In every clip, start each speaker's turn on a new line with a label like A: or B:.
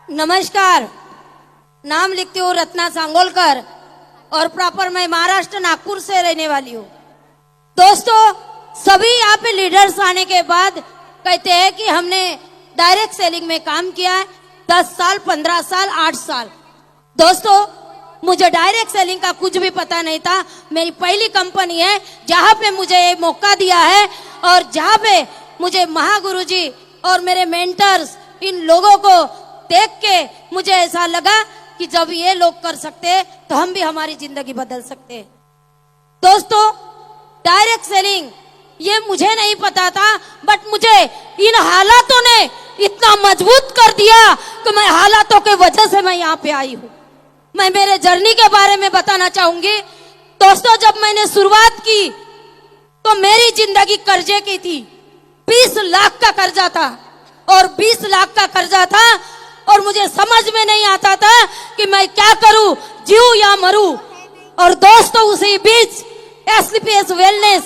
A: नमस्कार। नाम लिखती हूँ रत्ना सांगोलकर और प्रॉपर मैं महाराष्ट्र नागपुर से रहने वाली हूँ। दोस्तों, सभी यहाँ पे लीडर्स आने के बाद कहते हैं कि हमने डायरेक्ट सेलिंग में काम किया है 10 साल, 15 साल, 8 साल। दोस्तों, मुझे डायरेक्ट सेलिंग का कुछ भी पता नहीं था। मेरी पहली कंपनी है जहाँ पे मुझे ये मौका दिया है और जहाँ पे मुझे महागुरुजी और मेरे मेंटर्स इन लोगों को देख के मुझे ऐसा लगा कि जब ये लोग कर सकते हैं तो हम भी हमारी जिंदगी बदल सकते हैं। दोस्तों, डायरेक्ट सेलिंग ये मुझे नहीं पता था, बट मुझे इन हालातों ने इतना मजबूत कर दिया कि मैं हालातों के वजह से मैं यहाँ पे आई हूँ। मैं मेरे जर्नी के बारे में बताना चाहूंगी। दोस्तों, जब मैंने शुरुआत की तो मेरी जिंदगी कर्जे की थी। 20 लाख का कर्जा था और 20 लाख का कर्जा था और मुझे समझ में नहीं आता था कि मैं क्या करूं, जीऊं या मरूं। और दोस्तों, उसी बीच एसलीपीएस वेलनेस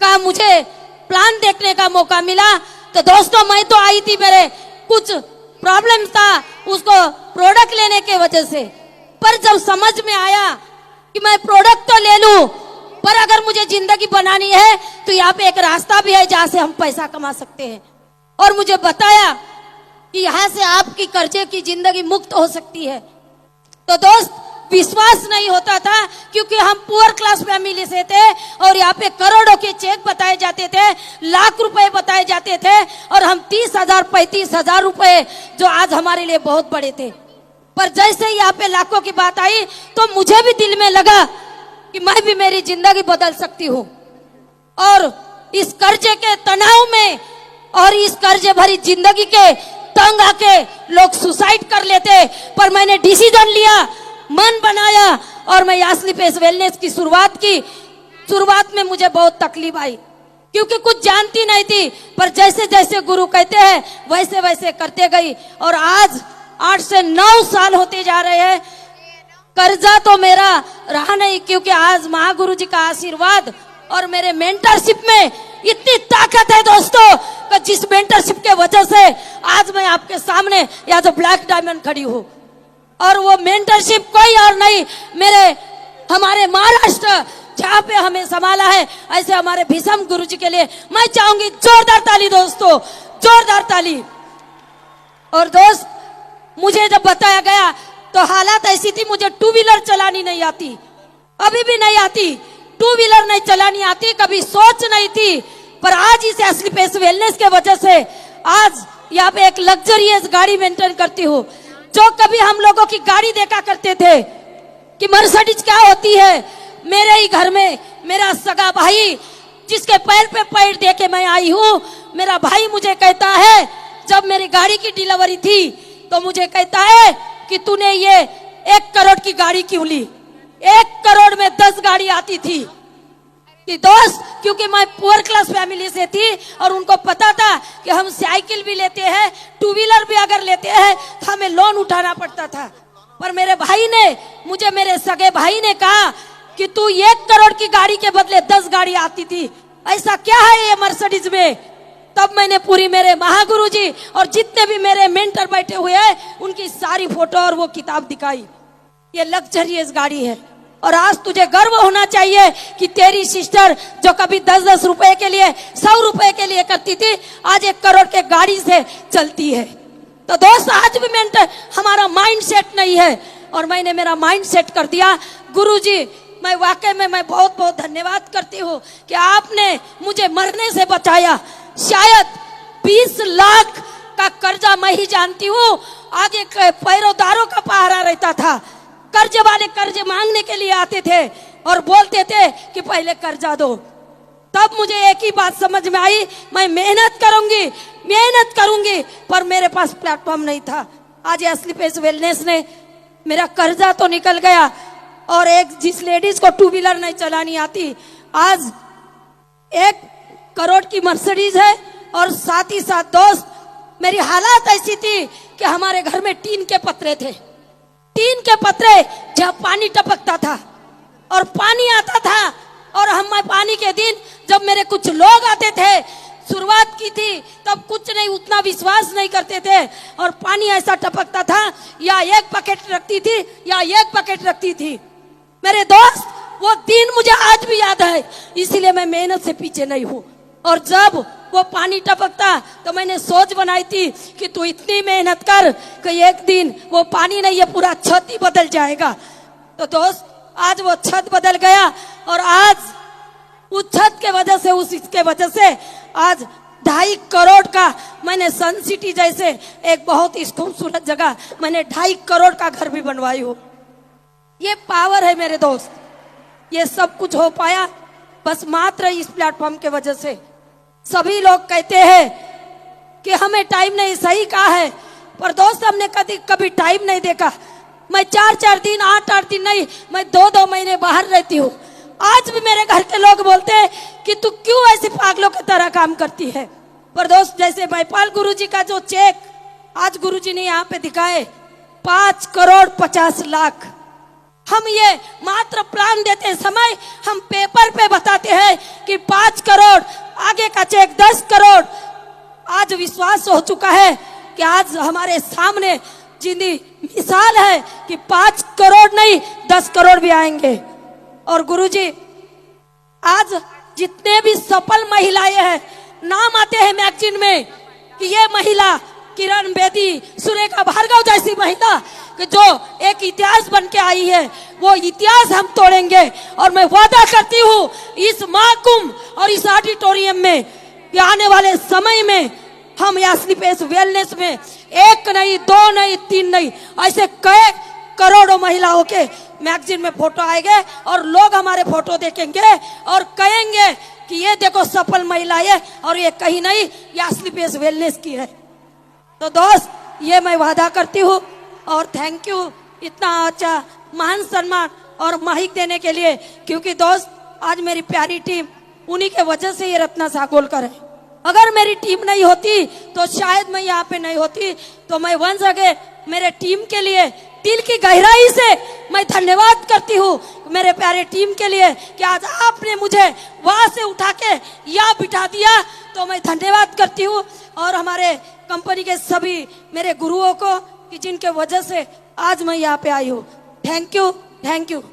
A: का मुझे प्लान देखने का मौका मिला। तो दोस्तों, मैं तो आई थी, मेरे कुछ प्रॉब्लम था उसको प्रोडक्ट लेने के वजह से, पर जब समझ में आया कि मैं प्रोडक्ट तो ले लूं, पर अगर मुझे जिंदगी बनानी है तो यहाँ पे एक रास्ता भी है जहाँ से हम पैसा कमा सकते हैं। और मुझे बताया कि यहाँ से आपकी कर्जे की जिंदगी मुक्त हो सकती है। तो दोस्त, विश्वास नहीं होता था क्योंकि हम पुअर क्लास फैमिली से थे और यहाँ पे करोड़ों के चेक बताए जाते थे, लाख रुपए बताए जाते थे और हम 30,000 35,000 रुपए जो आज हमारे लिए बहुत बड़े थे। पर जैसे यहाँ पे लाखों की बात आई तो मुझे भी दिल में लगा कि मैं भी मेरी जिंदगी बदल सकती हूँ। और इस कर्जे के तनाव में और इस कर्जे भरी जिंदगी के तंग आके लोग सुसाइड कर लेते, पर मैंने डिसीजन लिया, मन बनाया और मैं एसलीपीएस वेलनेस की शुरुआत की। शुरुआत में मुझे बहुत तकलीफ आई क्योंकि कुछ जानती नहीं थी, पर जैसे जैसे गुरु कहते हैं वैसे वैसे करते गई और आज 8 से 9 साल होते जा रहे हैं। कर्जा तो मेरा रहा नहीं क्योंकि आज महागुरु जी का आशीर्वाद और मेरे मेंटरशिप में इतनी ताकत है दोस्तों, कि जिस मेंटरशिप के वजह से आज मैं आपके सामने यहाँ जो ब्लैक डायमंड खड़ी हूँ। और वो मेंटरशिप कोई और नहीं, हमारे महाराष्ट्र जहाँ पे हमें संभाला है, ऐसे हमारे भीषम गुरु जी के लिए मैं चाहूंगी जोरदार ताली दोस्तों, जोरदार ताली। और दोस्त, मुझे जब बताया गया तो हालात ऐसी थी, मुझे 2 व्हीलर चलानी नहीं आती, अभी भी नहीं आती, 2 व्हीलर नहीं चलानी आती, कभी सोच नहीं थी। पर आज इस एसलीपीएस वेलनेस के वजह से आज यहाँ पे एक लग्जरियस गाड़ी मेंटेन करती हूँ। जो कभी हम लोगों की गाड़ी देखा करते थे कि मर्सिडीज क्या होती है, मेरे ही घर में मेरा सगा भाई जिसके पैर पे पैर दे के मैं आई हूँ, मेरा भाई मुझे कहता है, जब मेरी गाड़ी की डिलीवरी थी तो मुझे कहता है कि तूने ये 1 करोड़ की गाड़ी क्यों ली। 1 करोड़ में 10 गाड़ी आती थी कि दोस्त, क्योंकि मैं पुअर क्लास फैमिली से थी और उनको पता था कि हम साइकिल भी लेते हैं, 2 व्हीलर भी अगर लेते हैं तो हमें लोन उठाना पड़ता था। पर मेरे भाई ने मुझे, मेरे सगे भाई ने कहा कि तू 1 करोड़ की गाड़ी के बदले 10 गाड़ी आती थी, ऐसा क्या है ये मर्सिडीज में। तब मैंने पूरी मेरे महागुरु जी और जितने भी मेरे मेंटर बैठे हुए हैं उनकी सारी फोटो और वो किताब दिखाई। ये लग्जरियस गाड़ी है और आज तुझे गर्व होना चाहिए कि तेरी सिस्टर जो कभी 10-10 रुपए के लिए, 100 रुपए के लिए करती थी, आज 1 करोड़ के गाड़ी से चलती है। तो दोस्त, आज भी मेंटर हमारा माइंड सेट नहीं है और मैंने मेरा माइंड सेट कर दिया। गुरुजी, मैं वाकई में मैं बहुत बहुत धन्यवाद करती हूँ कि आपने मुझे मरने से बचाया। शायद 20 लाख का कर्जा मैं ही जानती हूँ, आगे पैरोदारों का पहरा रहता था। कर्ज वाले कर्ज मांगने के लिए आते थे और बोलते थे कि पहले कर्जा दो। तब मुझे एक ही बात समझ में आई, मैं मेहनत करूंगी, पर मेरे पास प्लेटफॉर्म नहीं था। आज एसलीपीएस वेलनेस ने मेरा कर्जा तो निकल गया और एक जिस लेडीज को 2 व्हीलर नहीं चलानी आती, आज 1 करोड़ की मर्सिडीज है। और साथ ही साथ दोस्त, मेरी हालात ऐसी थी कि हमारे घर में टीन के पत्रे थे, टीन के पत्रे जहाँ पानी टपकता था और पानी आता था। और हम पानी के दिन जब मेरे कुछ लोग आते थे शुरुआत की थी तब कुछ नहीं, उतना विश्वास नहीं करते थे और पानी ऐसा टपकता था, या एक बकेट रखती थी या एक बकेट रखती थी। मेरे दोस्त, वो दिन मुझे आज भी याद है, इसीलिए मैं मेहनत से पीछे नहीं हूँ। और जब वो पानी टपकता तो मैंने सोच बनाई थी कि तू इतनी मेहनत कर कि एक दिन वो पानी नहीं, ये पूरा छत ही बदल जाएगा। तो दोस्त, आज वो छत बदल गया और आज उस छत के वजह से, उस इसके वजह से आज 2.5 करोड़ का मैंने सन सिटी जैसे एक बहुत ही खूबसूरत जगह मैंने 2.5 करोड़ का घर भी बनवाई हो। ये पावर है मेरे दोस्त, ये सब कुछ हो पाया बस मात्र इस प्लेटफॉर्म के वजह से। सभी लोग कहते हैं कि हमें टाइम नहीं, सही कहा है, पर दोस्त हमने कभी टाइम नहीं देखा। मैं 4-4 दिन, 8-8 दिन नहीं, मैं 2-2 महीने बाहर रहती हूँ। आज भी मेरे घर के लोग बोलते हैं कि तू क्यों ऐसे पागलों की तरह काम करती है। पर दोस्त, जैसे महिपाल गुरुजी का जो चेक आज गुरुजी ने यहाँ पे दिखाए 5 करोड़ 50 लाख, हम ये मात्र प्लान देते समय हम पेपर पे बताते हैं कि 5 करोड़, आगे का चेक 10 करोड़। आज विश्वास हो चुका है कि आज हमारे सामने जिंदी मिसाल है कि 5 करोड़ नहीं 10 करोड़ भी आएंगे। और गुरुजी, आज जितने भी सफल महिलाएं हैं, नाम आते हैं मैगजीन में कि ये महिला किरण बेदी, सुरेखा भार्गव जैसी महिला कि जो एक इतिहास बन के आई है, वो इतिहास हम तोड़ेंगे। और मैं वादा करती हूँ इस महाकुंभ और इस ऑडिटोरियम में कि आने वाले समय में हम स्लीपेस वेलनेस में 1 नहीं, 2 नहीं, 3 नहीं, ऐसे कई करोड़ों महिलाओं के मैगजीन में फोटो आएंगे और लोग हमारे फोटो देखेंगे और कहेंगे कि ये देखो सफल महिला है और ये कहीं नहीं, ये स्लीपेस वेलनेस की है। तो दोस्त, ये मैं वादा करती हूँ और थैंक यू इतना अच्छा महान सम्मान और माइक देने के लिए, क्योंकि दोस्त आज मेरी प्यारी टीम, उन्हीं के वजह से ये रत्ना सागोलकर है। अगर मेरी टीम नहीं होती तो शायद मैं यहाँ पे नहीं होती। तो मैं वंस अगेन मेरे टीम के लिए दिल की गहराई से मैं धन्यवाद करती हूँ मेरे प्यारे टीम के लिए कि आज आपने मुझे वहां से उठा के यहाँ बिठा दिया। तो मैं धन्यवाद करती हूँ और हमारे कंपनी के सभी मेरे गुरुओं को कि जिनके वजह से आज मैं यहाँ पे आई हूँ। Thank you, thank you.